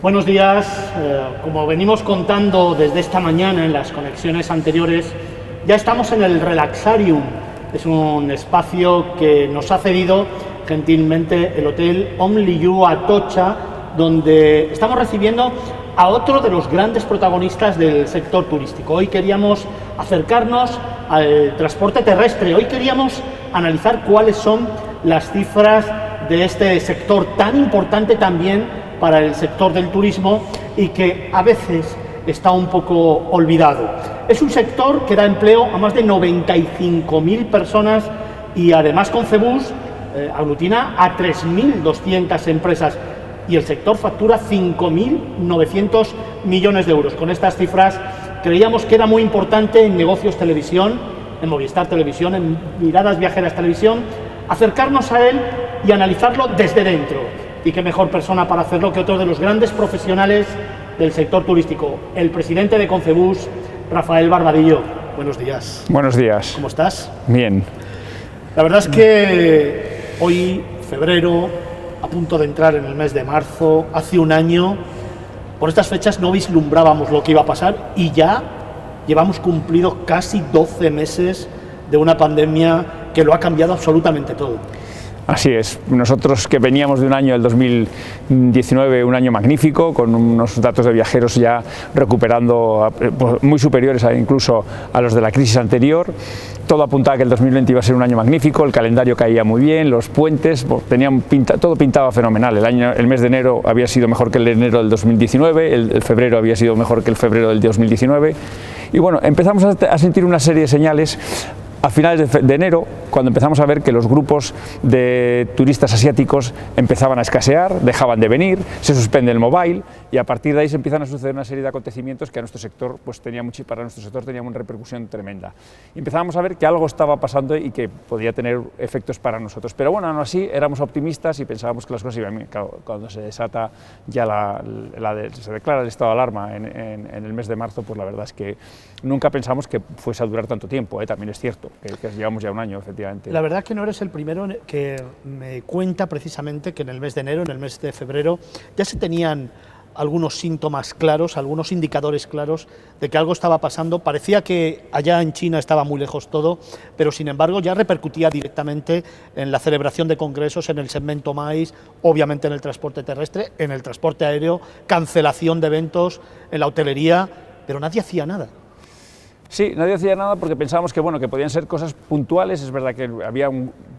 Buenos días. Como venimos contando desde esta mañana en las conexiones anteriores, ya estamos en el Relaxarium. Es un espacio que nos ha cedido gentilmente el Hotel Only You Atocha, donde estamos recibiendo a otro de los grandes protagonistas del sector turístico. Hoy queríamos acercarnos al transporte terrestre, hoy queríamos analizar cuáles son las cifras de este sector tan importante también para el sector del turismo y que a veces está un poco olvidado. Es un sector que da empleo a más de 95.000 personas y además Concebus aglutina a 3.200 empresas y el sector factura 5.900 millones de euros. Con estas cifras creíamos que era muy importante en Negocios Televisión, en Movistar Televisión, en Miradas Viajeras Televisión, acercarnos a él y analizarlo desde dentro. Y qué mejor persona para hacerlo que otro de los grandes profesionales del sector turístico, el presidente de Concebus, Rafael Barbadillo. Buenos días. Buenos días. ¿Cómo estás? Bien. La verdad es que hoy, febrero, a punto de entrar en el mes de marzo, hace un año, por estas fechas no vislumbrábamos lo que iba a pasar y ya llevamos cumplidos casi 12 meses de una pandemia que lo ha cambiado absolutamente todo. Así es, nosotros que veníamos de un año, el 2019, un año magnífico, con unos datos de viajeros ya recuperando muy superiores incluso a los de la crisis anterior, todo apuntaba que el 2020 iba a ser un año magnífico, el calendario caía muy bien, los puentes, todo pintaba fenomenal, el mes de enero había sido mejor que el de enero del 2019, el febrero había sido mejor que el febrero del 2019, y bueno, empezamos a sentir una serie de señales a finales de enero, cuando empezamos a ver que los grupos de turistas asiáticos empezaban a escasear, dejaban de venir, se suspende el mobile y a partir de ahí se empiezan a suceder una serie de acontecimientos que a nuestro sector para nuestro sector tenían una repercusión tremenda. Y empezábamos a ver que algo estaba pasando y que podía tener efectos para nosotros. Pero bueno, aún así éramos optimistas y pensábamos que las cosas iban bien. Cuando se desata ya se declara el estado de alarma en el mes de marzo, pues la verdad es que nunca pensamos que fuese a durar tanto tiempo, también es cierto. Que llevamos ya un año, efectivamente. La verdad que no eres el primero que me cuenta precisamente que en el mes de enero, en el mes de febrero, ya se tenían algunos síntomas claros, algunos indicadores claros de que algo estaba pasando. Parecía que allá en China estaba muy lejos todo, pero sin embargo ya repercutía directamente en la celebración de congresos, en el segmento MAIS, obviamente en el transporte terrestre, en el transporte aéreo, cancelación de eventos, en la hotelería, pero nadie hacía nada. Sí, nadie hacía nada porque pensábamos que, bueno, que podían ser cosas puntuales. Es verdad que había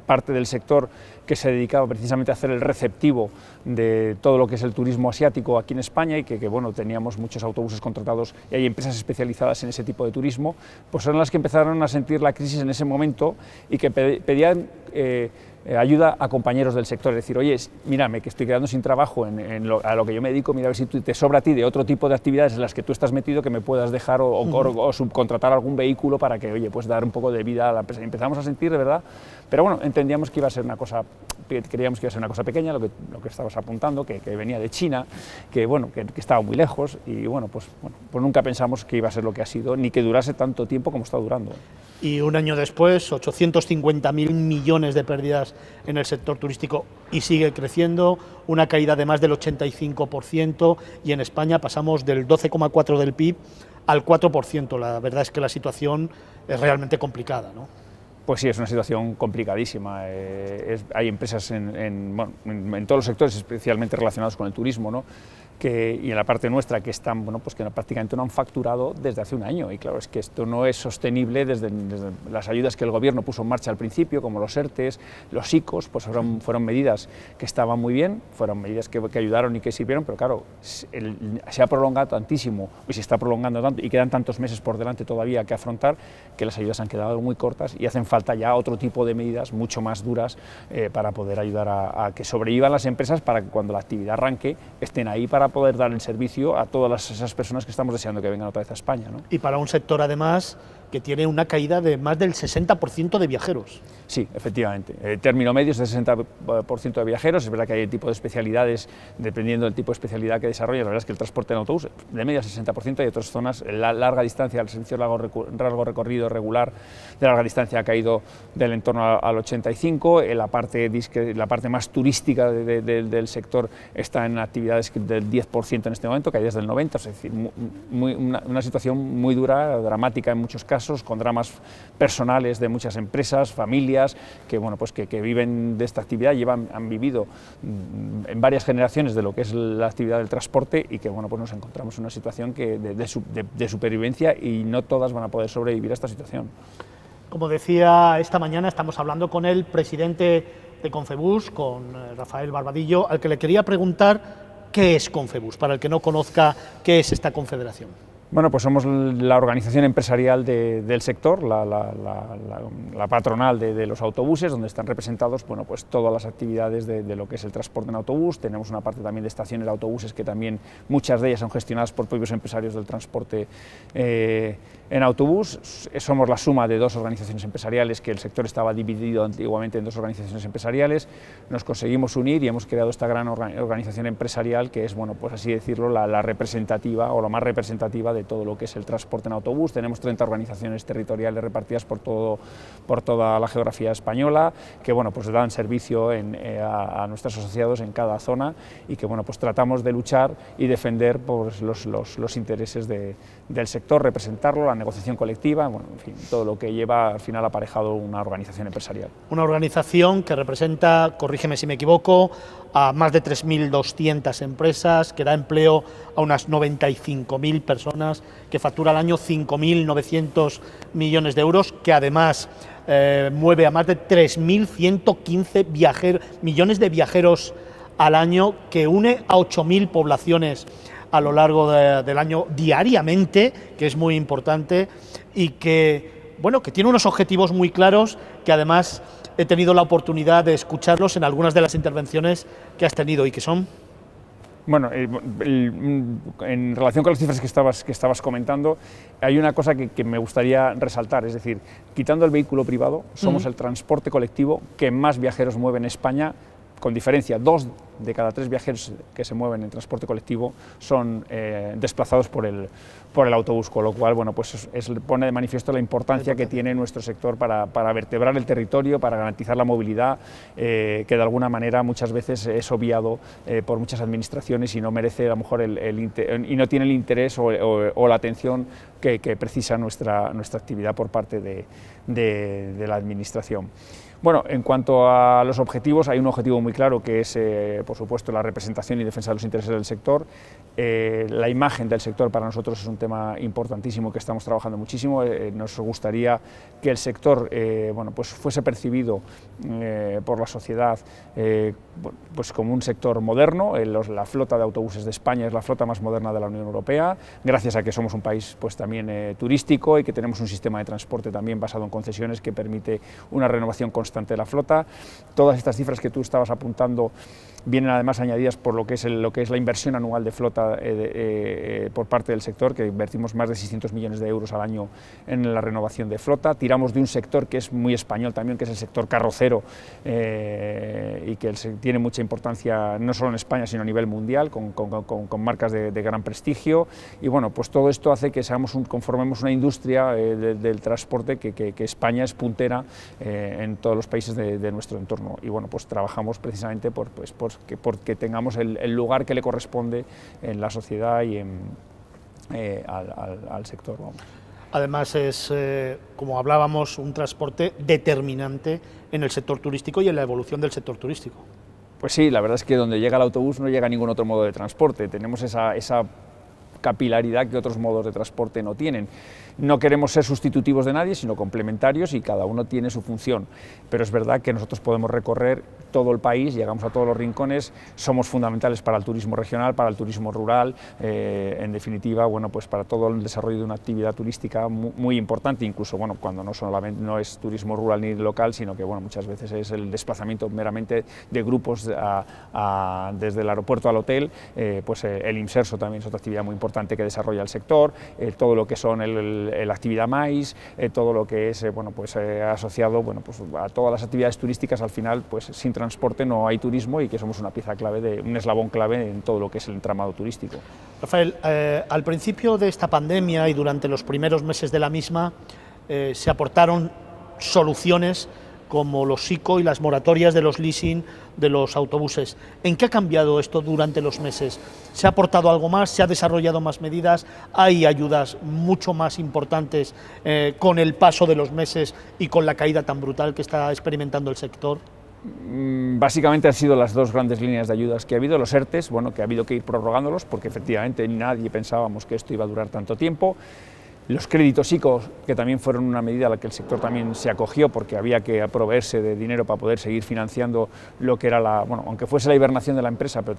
parte del sector que se dedicaba precisamente a hacer el receptivo de todo lo que es el turismo asiático aquí en España y que bueno, teníamos muchos autobuses contratados y hay empresas especializadas en ese tipo de turismo, pues son las que empezaron a sentir la crisis en ese momento y que pedían ayuda a compañeros del sector, es decir, oye, mírame que estoy quedando sin trabajo a lo que yo me dedico, mira a ver si te sobra a ti de otro tipo de actividades en las que tú estás metido que me puedas dejar o subcontratar algún vehículo para que, oye, pues dar un poco de vida a la empresa. Y empezamos a sentir, de verdad, pero bueno, entendíamos que iba a ser una cosa, creíamos que iba a ser una cosa pequeña, lo que estabas apuntando, que venía de China, que bueno, que estaba muy lejos y bueno, pues nunca pensamos que iba a ser lo que ha sido, ni que durase tanto tiempo como está durando. Y un año después, 850.000 millones de pérdidas en el sector turístico y sigue creciendo, una caída de más del 85% y en España pasamos del 12,4% del PIB al 4%. La verdad es que la situación es realmente complicada, ¿no? Pues sí, es una situación complicadísima. Hay empresas en todos los sectores, especialmente relacionados con el turismo, ¿no? Y en la parte nuestra que están, pues que prácticamente no han facturado desde hace un año y claro, es que esto no es sostenible desde las ayudas que el gobierno puso en marcha al principio, como los ERTEs, los ICOs, pues fueron medidas que estaban muy bien, fueron medidas que ayudaron y que sirvieron, pero claro, se ha prolongado tantísimo y se está prolongando tanto y quedan tantos meses por delante todavía que afrontar que las ayudas han quedado muy cortas y hacen falta ya otro tipo de medidas mucho más duras para poder ayudar a que sobrevivan las empresas para que cuando la actividad arranque estén ahí para poder dar el servicio a todas esas personas que estamos deseando que vengan otra vez a España, ¿no? Y para un sector además que tiene una caída de más del 60% de viajeros. Sí, efectivamente. El término medio es de 60% de viajeros. Es verdad que hay tipo de especialidades, dependiendo del tipo de especialidad que desarrolla. La verdad es que el transporte en autobús, de media 60%, hay otras zonas, la larga distancia, el servicio largo recorrido regular de larga distancia ha caído del entorno al 85%. La parte más turística del sector está en actividades del 10% en este momento, caídas del 90%, es decir, una situación muy dura, dramática en muchos casos, con dramas personales de muchas empresas, familias, que, bueno, pues que viven de esta actividad, han vivido en varias generaciones de lo que es la actividad del transporte y que, bueno, pues nos encontramos en una situación de supervivencia y no todas van a poder sobrevivir a esta situación. Como decía, esta mañana estamos hablando con el presidente de Confebus, con Rafael Barbadillo, al que le quería preguntar qué es Confebus, para el que no conozca qué es esta confederación. Bueno, pues somos la organización empresarial del sector, la patronal de los autobuses, donde están representados, bueno, pues todas las actividades de lo que es el transporte en autobús. Tenemos una parte también de estaciones de autobuses que también muchas de ellas son gestionadas por propios empresarios del transporte en autobús. Somos la suma de dos organizaciones empresariales, que el sector estaba dividido antiguamente en dos organizaciones empresariales. Nos conseguimos unir y hemos creado esta gran organización empresarial que es, bueno, pues así decirlo, la representativa o la más representativa de todo lo que es el transporte en autobús. Tenemos 30 organizaciones territoriales repartidas por toda la geografía española, que, bueno, pues dan servicio a nuestros asociados en cada zona y que, bueno, pues tratamos de luchar y defender, pues, los intereses del sector, representarlo, la negociación colectiva, bueno, en fin, todo lo que lleva al final aparejado una organización empresarial. Una organización que representa, corrígeme si me equivoco, a más de 3.200 empresas, que da empleo a unas 95.000 personas, que factura al año 5.900 millones de euros, que además mueve a más de 3.115 millones de viajeros al año, que une a 8.000 poblaciones a lo largo del año diariamente, que es muy importante, y que, bueno, que tiene unos objetivos muy claros, que además he tenido la oportunidad de escucharlos en algunas de las intervenciones que has tenido y que son... Bueno, en relación con las cifras que estabas comentando, hay una cosa que me gustaría resaltar, es decir, quitando el vehículo privado, somos el transporte colectivo que más viajeros mueve en España, con diferencia. 2 de cada 3 viajeros que se mueven en transporte colectivo son desplazados por el autobús, con lo cual, bueno, pues pone de manifiesto la importancia que tiene nuestro sector para vertebrar el territorio, para garantizar la movilidad, que de alguna manera muchas veces es obviado por muchas administraciones y no merece a lo mejor y no tiene el interés o la atención que precisa nuestra actividad por parte de la administración. Bueno, en cuanto a los objetivos, hay un objetivo muy claro que es, por supuesto, la representación y defensa de los intereses del sector. La imagen del sector para nosotros es un tema importantísimo que estamos trabajando muchísimo. Nos gustaría que el sector bueno, pues fuese percibido por la sociedad pues como un sector moderno. La flota de autobuses de España es la flota más moderna de la Unión Europea, gracias a que somos un país pues también turístico y que tenemos un sistema de transporte también basado en concesiones que permite una renovación constante de la flota. Todas estas cifras que tú estabas apuntando vienen además añadidas por lo que es la inversión anual de flota por parte del sector, que invertimos más de 600 millones de euros al año en la renovación de flota. Tiramos de un sector que es muy español también, que es el sector carrocero, y que tiene mucha importancia no solo en España sino a nivel mundial, con marcas de gran prestigio, y bueno, pues todo esto hace que conformemos una industria del transporte que España es puntera en todos los países de nuestro entorno, y bueno, pues trabajamos precisamente porque tengamos el lugar que le corresponde en la sociedad y al sector. Vamos. Además es, como hablábamos, un transporte determinante en el sector turístico y en la evolución del sector turístico. Pues sí, la verdad es que donde llega el autobús no llega ningún otro modo de transporte. Tenemos esa capilaridad que otros modos de transporte no tienen. No queremos ser sustitutivos de nadie, sino complementarios, y cada uno tiene su función, pero es verdad que nosotros podemos recorrer todo el país, llegamos a todos los rincones, somos fundamentales para el turismo regional, para el turismo rural, en definitiva, bueno, pues para todo el desarrollo de una actividad turística muy importante, incluso, bueno, cuando no es turismo rural ni local, sino que, bueno, muchas veces es el desplazamiento meramente de grupos desde el aeropuerto al hotel. Pues el inserso también es otra actividad muy importante importante que desarrolla el sector, todo lo que son la actividad MAIS, todo lo que es asociado pues, a todas las actividades turísticas. Al final, pues sin transporte no hay turismo, y que somos una pieza clave, un eslabón clave en todo lo que es el entramado turístico. Rafael, al principio de esta pandemia y durante los primeros meses de la misma se aportaron soluciones como los ICO y las moratorias de los leasing de los autobuses. ¿En qué ha cambiado esto durante los meses? ¿Se ha aportado algo más? ¿Se ha desarrollado más medidas? ¿Hay ayudas mucho más importantes con el paso de los meses y con la caída tan brutal que está experimentando el sector? Básicamente han sido las dos grandes líneas de ayudas que ha habido, los ERTEs, bueno, que ha habido que ir prorrogándolos porque efectivamente nadie pensábamos que esto iba a durar tanto tiempo. Los créditos ICO, que también fueron una medida a la que el sector también se acogió porque había que proveerse de dinero para poder seguir financiando lo que era aunque fuese la hibernación de la empresa, pero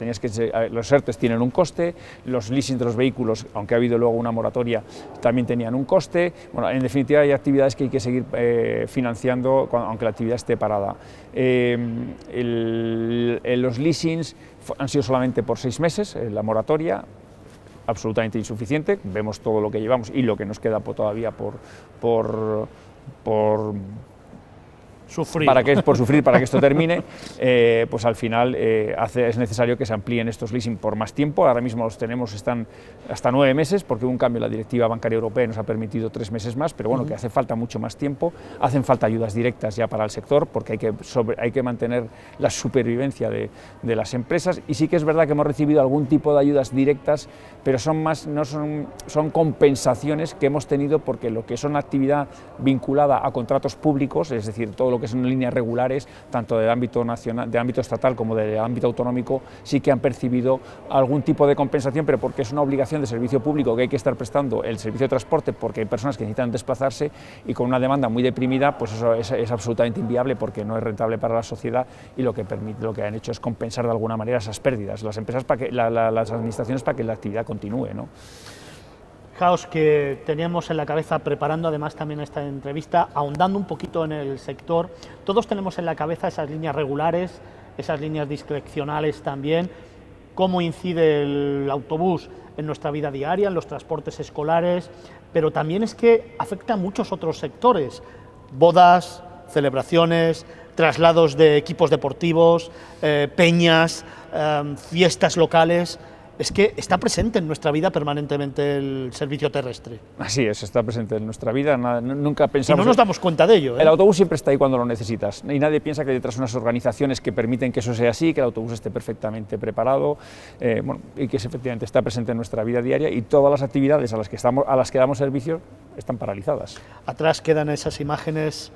los ERTEs tienen un coste, los leasing de los vehículos, aunque ha habido luego una moratoria, también tenían un coste. Bueno, en definitiva hay actividades que hay que seguir financiando aunque la actividad esté parada. Los leasings han sido solamente por 6 meses, la moratoria, absolutamente insuficiente. Vemos todo lo que llevamos y lo que nos queda todavía por sufrir para que esto termine. Pues al final es necesario que se amplíen estos leasing por más tiempo. Ahora mismo están hasta 9 meses, porque hubo un cambio en la Directiva Bancaria Europea y nos ha permitido 3 meses más, pero bueno, que hace falta mucho más tiempo. Hacen falta ayudas directas ya para el sector, porque hay que mantener la supervivencia de las empresas, y sí que es verdad que hemos recibido algún tipo de ayudas directas, pero son compensaciones que hemos tenido porque lo que son actividad vinculada a contratos públicos, es decir, todo lo que son líneas regulares, tanto de ámbito nacional, de ámbito estatal como de ámbito autonómico, sí que han percibido algún tipo de compensación, pero porque es una obligación de servicio público que hay que estar prestando el servicio de transporte, porque hay personas que necesitan desplazarse, y con una demanda muy deprimida, pues eso es absolutamente inviable, porque no es rentable para la sociedad, y lo que han hecho es compensar de alguna manera esas pérdidas, las empresas, las administraciones, para que la actividad continúe, ¿no? Fijaos que teníamos en la cabeza, preparando además también esta entrevista, ahondando un poquito en el sector, todos tenemos en la cabeza esas líneas regulares, esas líneas discrecionales también, cómo incide el autobús en nuestra vida diaria, en los transportes escolares, pero también es que afecta a muchos otros sectores: bodas, celebraciones, traslados de equipos deportivos, peñas, fiestas locales. Es que está presente en nuestra vida permanentemente el servicio terrestre. Así es, está presente en nuestra vida, nunca pensamos... Y no nos damos cuenta de ello, ¿eh? El autobús siempre está ahí cuando lo necesitas, y nadie piensa que hay detrás unas organizaciones que permiten que eso sea así, que el autobús esté perfectamente preparado, y que efectivamente está presente en nuestra vida diaria, y todas las actividades a las que damos servicio están paralizadas. Atrás quedan esas imágenes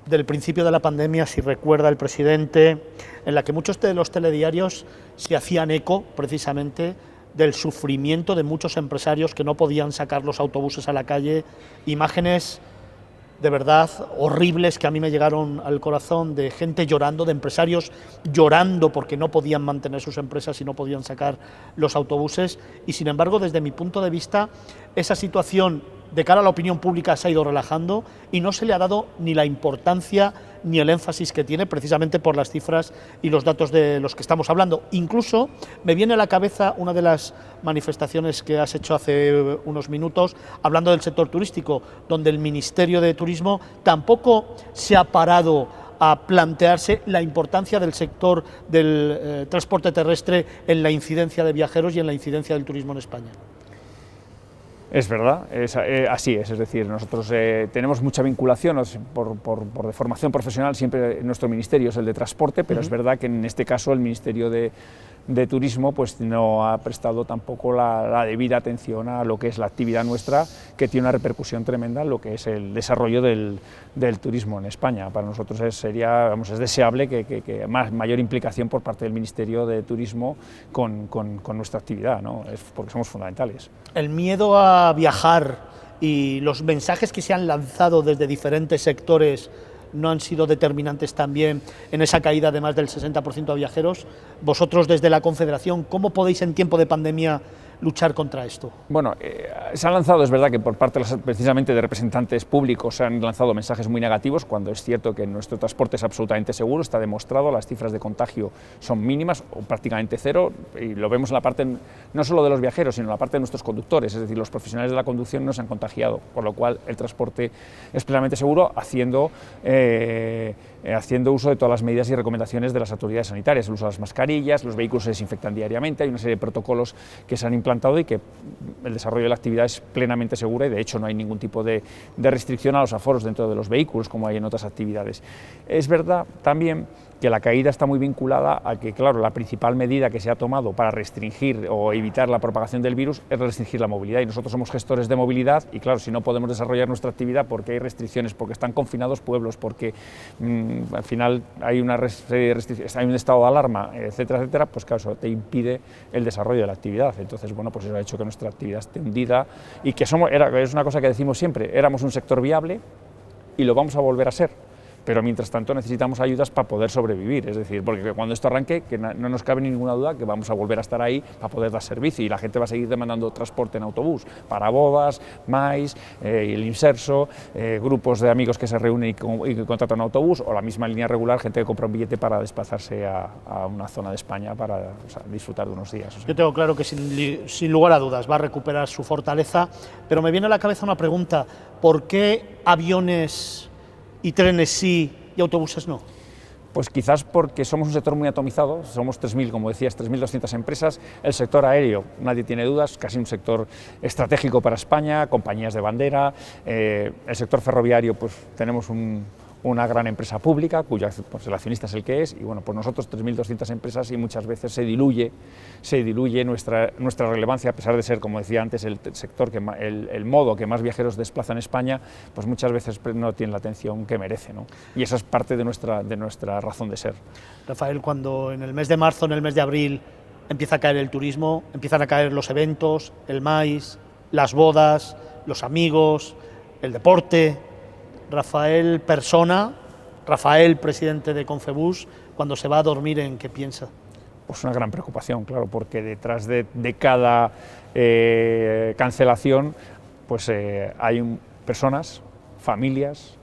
del principio de la pandemia, si recuerda el presidente, en la que muchos de los telediarios se hacían eco precisamente del sufrimiento de muchos empresarios que no podían sacar los autobuses a la calle. Imágenes de verdad horribles que a mí me llegaron al corazón, de gente llorando, de empresarios llorando porque no podían mantener sus empresas y no podían sacar los autobuses. Y sin embargo, desde mi punto de vista, esa situación de cara a la opinión pública se ha ido relajando y no se le ha dado ni la importancia ni el énfasis que tiene, precisamente por las cifras y los datos de los que estamos hablando. Incluso me viene a la cabeza una de las manifestaciones que has hecho hace unos minutos, hablando del sector turístico, donde el Ministerio de Turismo tampoco se ha parado a plantearse la importancia del sector del transporte terrestre en la incidencia de viajeros y en la incidencia del turismo en España. Es verdad, así es decir, nosotros tenemos mucha vinculación por formación profesional, siempre nuestro ministerio es el de transporte, pero es verdad que en este caso el Ministerio de Turismo pues no ha prestado tampoco la debida atención a lo que es la actividad nuestra, que tiene una repercusión tremenda en lo que es el desarrollo del turismo en España. Para nosotros es deseable que mayor implicación por parte del Ministerio de Turismo con nuestra actividad, ¿no? Porque somos fundamentales. El miedo a viajar y los mensajes que se han lanzado desde diferentes sectores no han sido determinantes también en esa caída de más del 60% de viajeros. Vosotros desde la Confederación, ¿cómo podéis en tiempo de pandemia luchar contra esto? Bueno, se han lanzado, es verdad que por parte precisamente de representantes públicos se han lanzado mensajes muy negativos, cuando es cierto que nuestro transporte es absolutamente seguro, está demostrado, las cifras de contagio son mínimas o prácticamente cero, y lo vemos en la parte no solo de los viajeros, sino en la parte de nuestros conductores, es decir, los profesionales de la conducción no se han contagiado, por lo cual el transporte es plenamente seguro, haciendo uso de todas las medidas y recomendaciones de las autoridades sanitarias, el uso de las mascarillas, los vehículos se desinfectan diariamente, hay una serie de protocolos que se han implantado y que el desarrollo de la actividad es plenamente segura y de hecho no hay ningún tipo de restricción a los aforos dentro de los vehículos como hay en otras actividades. Es verdad también que la caída está muy vinculada a que, claro, la principal medida que se ha tomado para restringir o evitar la propagación del virus es restringir la movilidad, y nosotros somos gestores de movilidad y, claro, si no podemos desarrollar nuestra actividad porque hay restricciones, porque están confinados pueblos, porque al final hay una serie de restricciones, hay un estado de alarma, etcétera, etcétera, pues claro, eso te impide el desarrollo de la actividad. Entonces, bueno, pues eso ha hecho que nuestra actividad esté hundida y que es una cosa que decimos siempre, éramos un sector viable y lo vamos a volver a ser. Pero mientras tanto necesitamos ayudas para poder sobrevivir, es decir, porque cuando esto arranque, que no nos cabe ninguna duda que vamos a volver a estar ahí para poder dar servicio y la gente va a seguir demandando transporte en autobús, para bodas, MAIS, el Inserso, grupos de amigos que se reúnen y contratan un autobús, o la misma línea regular, gente que compra un billete para desplazarse a una zona de España para disfrutar de unos días. Yo tengo claro que sin lugar a dudas va a recuperar su fortaleza, pero me viene a la cabeza una pregunta: ¿por qué aviones y trenes sí y autobuses no? Pues quizás porque somos un sector muy atomizado, somos 3.000, como decías, 3.200 empresas. El sector aéreo, nadie tiene dudas, casi un sector estratégico para España, compañías de bandera. El sector ferroviario, pues tenemos una gran empresa pública, cuyo pues, el accionista es el que es, y bueno, pues nosotros 3.200 empresas y muchas veces se diluye nuestra relevancia, a pesar de ser, como decía antes, el sector, el modo que más viajeros desplaza en España, pues muchas veces no tiene la atención que merece, ¿no? Y esa es parte de nuestra razón de ser. Rafael, cuando en el mes de marzo, en el mes de abril, empieza a caer el turismo, empiezan a caer los eventos, el MAIS, las bodas, los amigos, el deporte, Rafael persona, Rafael presidente de Confebus, cuando se va a dormir, ¿en qué piensa? Pues una gran preocupación, claro, porque detrás de cada cancelación pues hay personas, familias,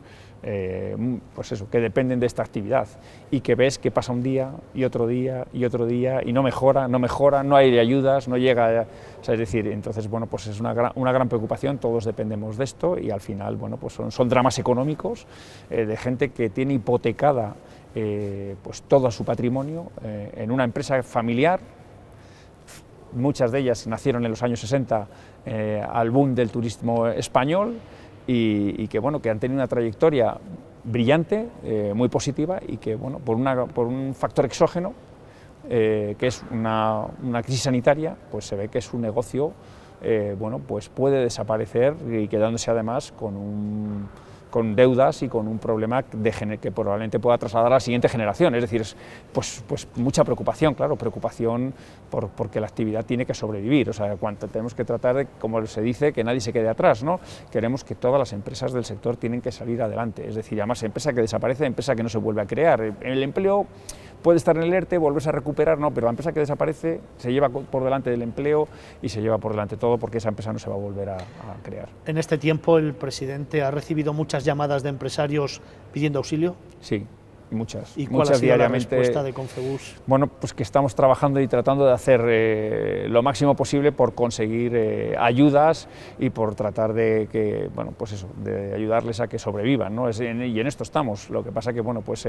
pues eso, que dependen de esta actividad y que ves que pasa un día y otro día y otro día y no mejora, no hay ayudas, no llega, o sea, es decir, entonces bueno, pues es una gran preocupación, todos dependemos de esto y al final bueno, pues son dramas económicos de gente que tiene hipotecada pues todo su patrimonio en una empresa familiar. Muchas de ellas nacieron en los años 60 al boom del turismo español y que, bueno, que han tenido una trayectoria brillante, muy positiva y que, bueno, por un factor exógeno, que es una crisis sanitaria, pues se ve que su negocio bueno, pues puede desaparecer y quedándose además con deudas y con un problema que probablemente pueda trasladar a la siguiente generación, es decir, pues mucha preocupación, claro, preocupación porque la actividad tiene que sobrevivir, o sea, tenemos que tratar de, como se dice, que nadie se quede atrás, ¿no? Queremos que todas las empresas del sector tienen que salir adelante, es decir, además empresa que desaparece, empresa que no se vuelve a crear, el empleo puede estar en el ERTE, volverse a recuperar, no, pero la empresa que desaparece se lleva por delante del empleo y se lleva por delante todo porque esa empresa no se va a volver a crear. En este tiempo el presidente ha recibido muchas llamadas de empresarios pidiendo auxilio. Sí, muchas. ¿Y cuál ha sido la respuesta de Confebus? Bueno, pues que estamos trabajando y tratando de hacer lo máximo posible por conseguir ayudas y por tratar de bueno, pues eso, de ayudarles a que sobrevivan, ¿no? Y en esto estamos. Lo que pasa que, bueno, pues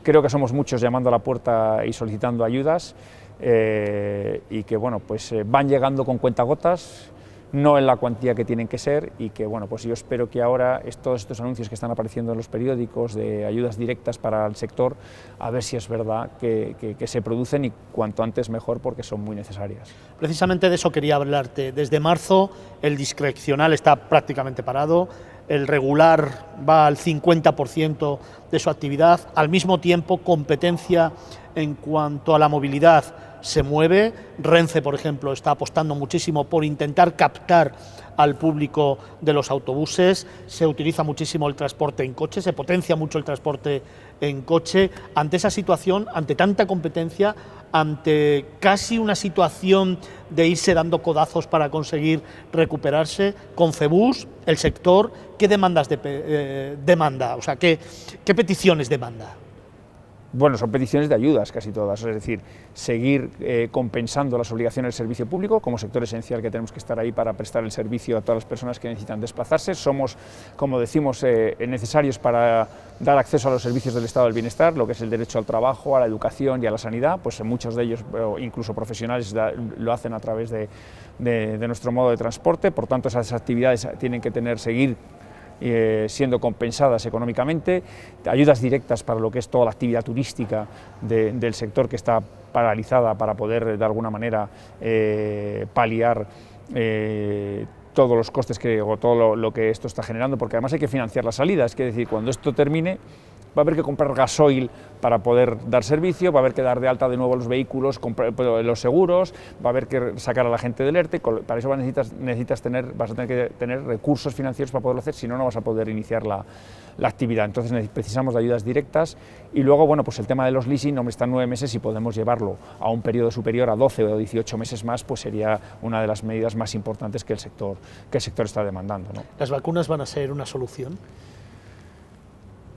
creo que somos muchos llamando a la puerta y solicitando ayudas y que, bueno, pues van llegando con cuentagotas, no en la cuantía que tienen que ser y que, bueno, pues yo espero que ahora todos estos anuncios que están apareciendo en los periódicos de ayudas directas para el sector, a ver si es verdad que se producen y cuanto antes mejor porque son muy necesarias. Precisamente de eso quería hablarte. Desde marzo el discrecional está prácticamente parado, el regular va al 50% de su actividad, al mismo tiempo competencia en cuanto a la movilidad se mueve. Renfe, por ejemplo, está apostando muchísimo por intentar captar al público de los autobuses. Se utiliza muchísimo el transporte en coche, se potencia mucho el transporte en coche. Ante esa situación, ante tanta competencia, ante casi una situación de irse dando codazos para conseguir recuperarse, Confebus, el sector, ¿qué demandas demanda? O sea, ¿qué peticiones demanda? Bueno, son peticiones de ayudas casi todas, es decir, seguir compensando las obligaciones del servicio público como sector esencial que tenemos que estar ahí para prestar el servicio a todas las personas que necesitan desplazarse. Somos, como decimos, necesarios para dar acceso a los servicios del Estado del Bienestar, lo que es el derecho al trabajo, a la educación y a la sanidad, pues muchos de ellos, incluso profesionales, lo hacen a través de nuestro modo de transporte. Por tanto, esas actividades tienen que seguir siendo compensadas económicamente, ayudas directas para lo que es toda la actividad turística del sector que está paralizada para poder de alguna manera paliar todos los costes o todo lo que esto está generando, porque además hay que financiar la salida, es decir, cuando esto termine va a haber que comprar gasoil para poder dar servicio, va a haber que dar de alta de nuevo los vehículos, comprar los seguros, va a haber que sacar a la gente del ERTE, para eso vas a tener que tener recursos financieros para poderlo hacer, si no, no vas a poder iniciar la actividad. Entonces precisamos de ayudas directas y luego, bueno, pues el tema de los leasing, hombre, están 9 meses y podemos llevarlo a un periodo superior a 12 o 18 meses más, pues sería una de las medidas más importantes que el sector está demandando, ¿no? ¿Las vacunas van a ser una solución?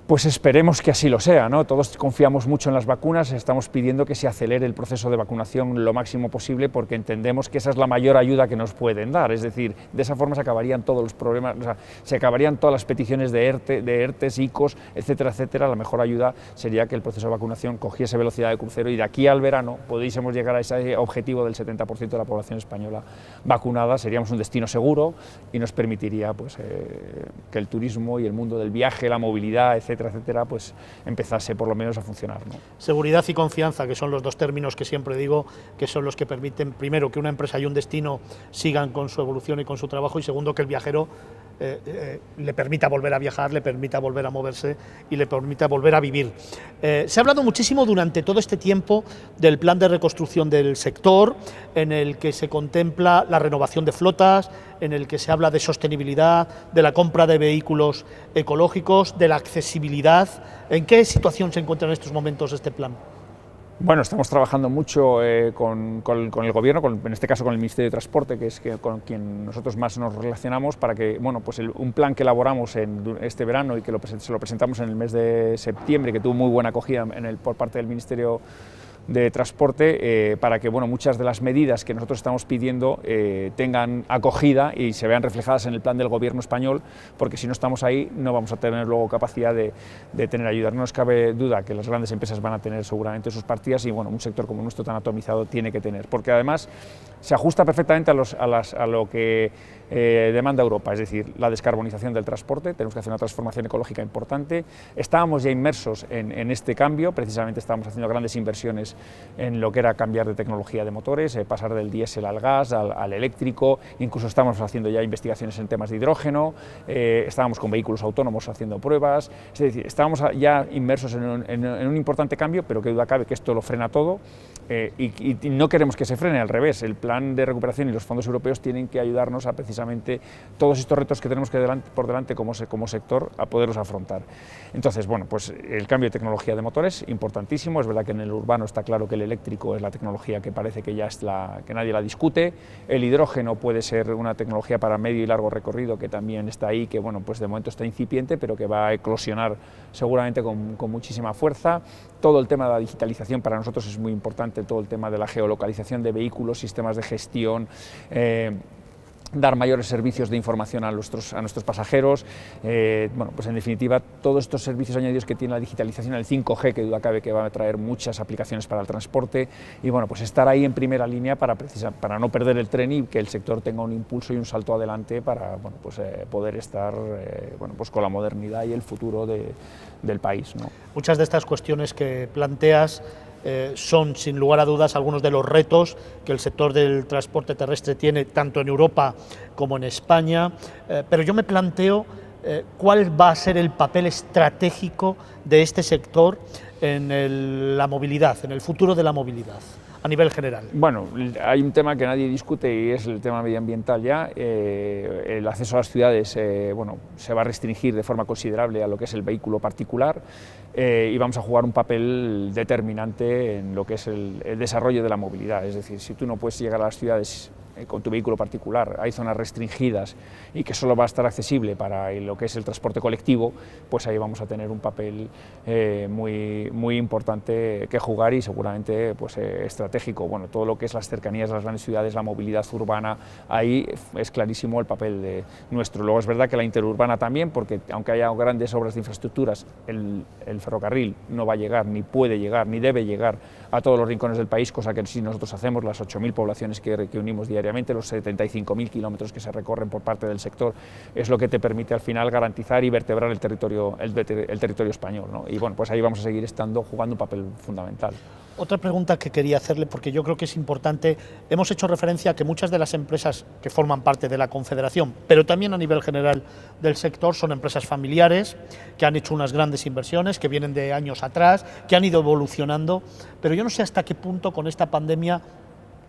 Pues esperemos que así lo sea, ¿no? Todos confiamos mucho en las vacunas, estamos pidiendo que se acelere el proceso de vacunación lo máximo posible porque entendemos que esa es la mayor ayuda que nos pueden dar, es decir, de esa forma se acabarían todos los problemas, o sea, se acabarían todas las peticiones de ERTEs, ICOs, etcétera, etcétera. La mejor ayuda sería que el proceso de vacunación cogiese velocidad de crucero y de aquí al verano pudiésemos llegar a ese objetivo del 70% de la población española vacunada, seríamos un destino seguro y nos permitiría pues, que el turismo y el mundo del viaje, la movilidad, etcétera, pues empezase por lo menos a funcionar, ¿no? Seguridad y confianza, que son los dos términos que siempre digo que son los que permiten, primero, que una empresa y un destino sigan con su evolución y con su trabajo, y segundo, que el viajero le permita volver a viajar, le permita volver a moverse y le permita volver a vivir. Se ha hablado muchísimo durante todo este tiempo del plan de reconstrucción del sector, en el que se contempla la renovación de flotas, en el que se habla de sostenibilidad, de la compra de vehículos ecológicos, de la accesibilidad. ¿En qué situación se encuentra en estos momentos este plan? Bueno, estamos trabajando mucho con el Gobierno, en este caso con el Ministerio de Transporte, que es con quien nosotros más nos relacionamos, para que, bueno, pues un plan que elaboramos este verano y que se lo presentamos en el mes de septiembre, que tuvo muy buena acogida por parte del Ministerio de Transporte, para que, bueno, muchas de las medidas que nosotros estamos pidiendo tengan acogida y se vean reflejadas en el plan del Gobierno español, porque si no estamos ahí no vamos a tener luego capacidad de tener ayuda. No nos cabe duda que las grandes empresas van a tener seguramente sus partidas y, bueno, un sector como nuestro tan atomizado tiene que tener, porque además se ajusta perfectamente a lo que demanda Europa, es decir, la descarbonización del transporte. Tenemos que hacer una transformación ecológica importante. Estábamos ya inmersos en este cambio, precisamente estábamos haciendo grandes inversiones en lo que era cambiar de tecnología de motores, pasar del diésel al gas, al eléctrico, incluso estamos haciendo ya investigaciones en temas de hidrógeno, estábamos con vehículos autónomos haciendo pruebas, es decir, estábamos ya inmersos en un importante cambio, pero qué duda cabe que esto lo frena todo. Y no queremos que se frene, al revés, el plan de recuperación y los fondos europeos tienen que ayudarnos a precisamente todos estos retos que tenemos por delante como sector a poderlos afrontar. Entonces, bueno, pues el cambio de tecnología de motores, importantísimo, es verdad que en el urbano está claro que el eléctrico es la tecnología que parece que ya es que nadie la discute, el hidrógeno puede ser una tecnología para medio y largo recorrido que también está ahí, que bueno, pues de momento está incipiente, pero que va a eclosionar seguramente con muchísima fuerza. Todo el tema de la digitalización para nosotros es muy importante, todo el tema de la geolocalización de vehículos, sistemas de gestión, dar mayores servicios de información a nuestros pasajeros, bueno, pues en definitiva todos estos servicios añadidos que tiene la digitalización, el 5G, que duda cabe que va a traer muchas aplicaciones para el transporte, y bueno, pues estar ahí en primera línea para no perder el tren y que el sector tenga un impulso y un salto adelante para, bueno, pues, poder estar bueno, pues con la modernidad y el futuro del país, ¿no? Muchas de estas cuestiones que planteas son, sin lugar a dudas, algunos de los retos que el sector del transporte terrestre tiene tanto en Europa como en España, pero yo me planteo cuál va a ser el papel estratégico de este sector en la movilidad, en el futuro de la movilidad. a nivel general? Bueno, hay un tema que nadie discute y es el tema medioambiental ya. El acceso a las ciudades bueno, se va a restringir de forma considerable a lo que es el vehículo particular y vamos a jugar un papel determinante en lo que es el desarrollo de la movilidad. Es decir, si tú no puedes llegar a las ciudades con tu vehículo particular, hay zonas restringidas y que solo va a estar accesible para lo que es el transporte colectivo, pues ahí vamos a tener un papel muy importante que jugar y seguramente pues, estratégico. Bueno, todo lo que es las cercanías de las grandes ciudades, la movilidad urbana, ahí es clarísimo el papel nuestro. Luego es verdad que la interurbana también, porque aunque haya grandes obras de infraestructuras, el ferrocarril no va a llegar, ni puede llegar, ni debe llegar a todos los rincones del país, cosa que si nosotros hacemos, las 8.000 poblaciones que unimos diariamente, los 75.000 kilómetros que se recorren por parte del sector, es lo que te permite al final garantizar y vertebrar el territorio español, ¿no? Y bueno, pues ahí vamos a seguir jugando un papel fundamental. Otra pregunta que quería hacerle, porque yo creo que es importante, hemos hecho referencia a que muchas de las empresas que forman parte de la Confederación, pero también a nivel general del sector, son empresas familiares, que han hecho unas grandes inversiones, que vienen de años atrás, que han ido evolucionando, pero yo no sé hasta qué punto con esta pandemia,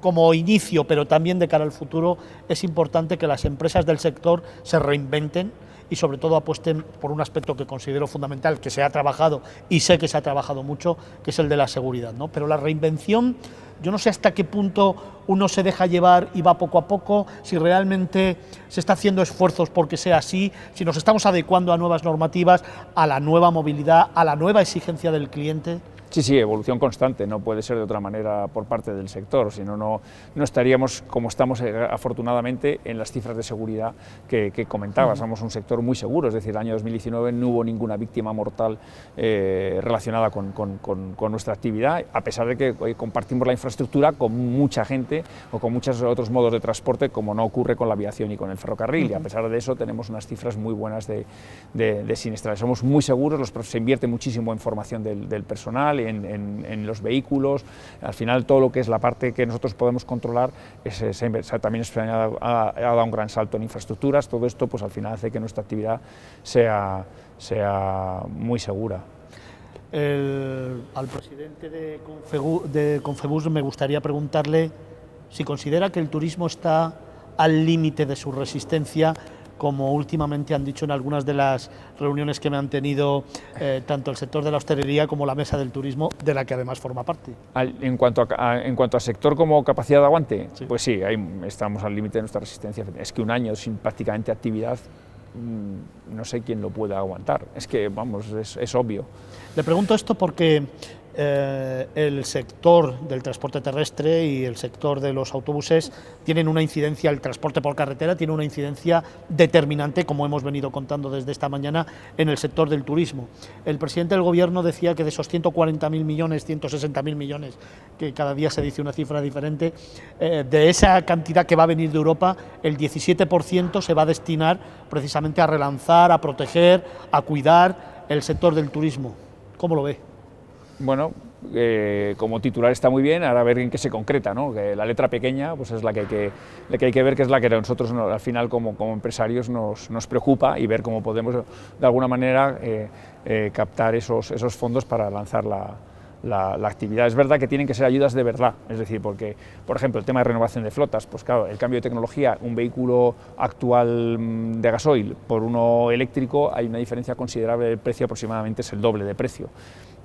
como inicio, pero también de cara al futuro, es importante que las empresas del sector se reinventen y sobre todo apuesten por un aspecto que considero fundamental, que se ha trabajado y sé que se ha trabajado mucho, que es el de la seguridad, ¿no? Pero la reinvención, yo no sé hasta qué punto uno se deja llevar y va poco a poco, si realmente se está haciendo esfuerzos porque sea así, si nos estamos adecuando a nuevas normativas, a la nueva movilidad, a la nueva exigencia del cliente. Sí, evolución constante, no puede ser de otra manera por parte del sector, si no, no estaríamos como estamos afortunadamente en las cifras de seguridad que comentabas. Somos un sector muy seguro, es decir, el año 2019 no hubo ninguna víctima mortal relacionada con nuestra actividad, a pesar de que hoy compartimos la infraestructura con mucha gente o con muchos otros modos de transporte, como no ocurre con la aviación y con el ferrocarril, y a pesar de eso tenemos unas cifras muy buenas de siniestralidad. Somos muy seguros, se invierte muchísimo en formación del personal, en los vehículos. Al final todo lo que es la parte que nosotros podemos controlar también ha dado un gran salto en infraestructuras. Todo esto pues al final hace que nuestra actividad sea muy segura. Al presidente de Confebus me gustaría preguntarle si considera que el turismo está al límite de su resistencia, como últimamente han dicho en algunas de las reuniones que me han tenido tanto el sector de la hostelería como la mesa del turismo, de la que además forma parte. En cuanto a sector como capacidad de aguante, sí. Pues sí, estamos al límite de nuestra resistencia. Es que un año sin prácticamente actividad, no sé quién lo pueda aguantar. Es que, vamos, es obvio. Le pregunto esto porque el sector del transporte terrestre y el sector de los autobuses tienen una incidencia, el transporte por carretera tiene una incidencia determinante, como hemos venido contando desde esta mañana, en el sector del turismo. El presidente del gobierno decía que de esos 140.000 millones, 160.000 millones, que cada día se dice una cifra diferente, de esa cantidad que va a venir de Europa, el 17% se va a destinar precisamente a relanzar, a proteger, a cuidar el sector del turismo. ¿Cómo lo ve? Bueno, como titular está muy bien, ahora a ver en qué se concreta, ¿no? Que la letra pequeña pues es la que hay que ver, que es la que a nosotros al final como empresarios nos preocupa, y ver cómo podemos de alguna manera captar esos fondos para lanzar la actividad. Es verdad que tienen que ser ayudas de verdad, es decir, porque, por ejemplo, el tema de renovación de flotas, pues claro, el cambio de tecnología, un vehículo actual de gasoil por uno eléctrico, hay una diferencia considerable del precio, aproximadamente es el doble de precio.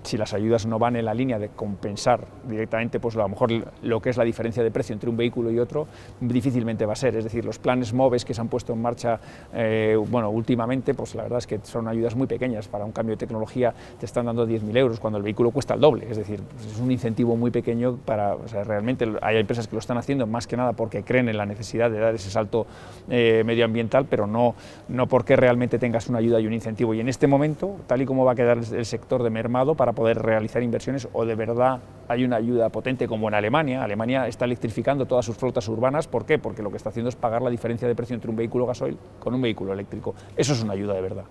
Si las ayudas no van en la línea de compensar directamente, pues a lo mejor lo que es la diferencia de precio entre un vehículo y otro, difícilmente va a ser. Es decir, los planes MOVES que se han puesto en marcha últimamente, pues la verdad es que son ayudas muy pequeñas. Para un cambio de tecnología te están dando 10.000 euros cuando el vehículo cuesta el doble. Es decir, pues es un incentivo muy pequeño realmente hay empresas que lo están haciendo más que nada porque creen en la necesidad de dar ese salto medioambiental, pero no porque realmente tengas una ayuda y un incentivo. Y en este momento, tal y como va a quedar el sector de mermado para poder realizar inversiones, o de verdad hay una ayuda potente como en Alemania. Alemania está electrificando todas sus flotas urbanas. ¿Por qué? Porque lo que está haciendo es pagar la diferencia de precio entre un vehículo gasoil con un vehículo eléctrico. Eso es una ayuda de verdad.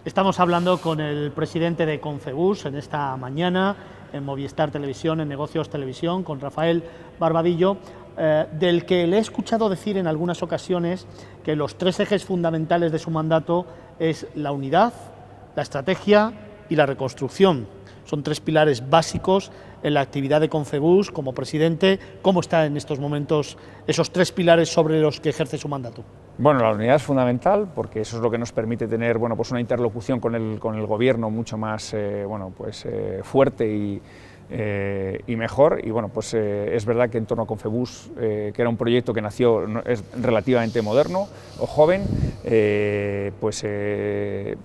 Estamos hablando con el presidente de Confebus en esta mañana, en Movistar Televisión, en Negocios Televisión, con Rafael Barbadillo, del que le he escuchado decir en algunas ocasiones que los tres ejes fundamentales de su mandato es la unidad, la estrategia y la reconstrucción. Son tres pilares básicos en la actividad de Confebus como presidente. ¿Cómo está en estos momentos esos 3 pilares sobre los que ejerce su mandato? Bueno, la unidad es fundamental porque eso es lo que nos permite tener pues una interlocución con el gobierno mucho más fuerte y mejor. Y bueno, pues es verdad que en torno a Confebus, que era un proyecto que nació, es relativamente moderno o joven,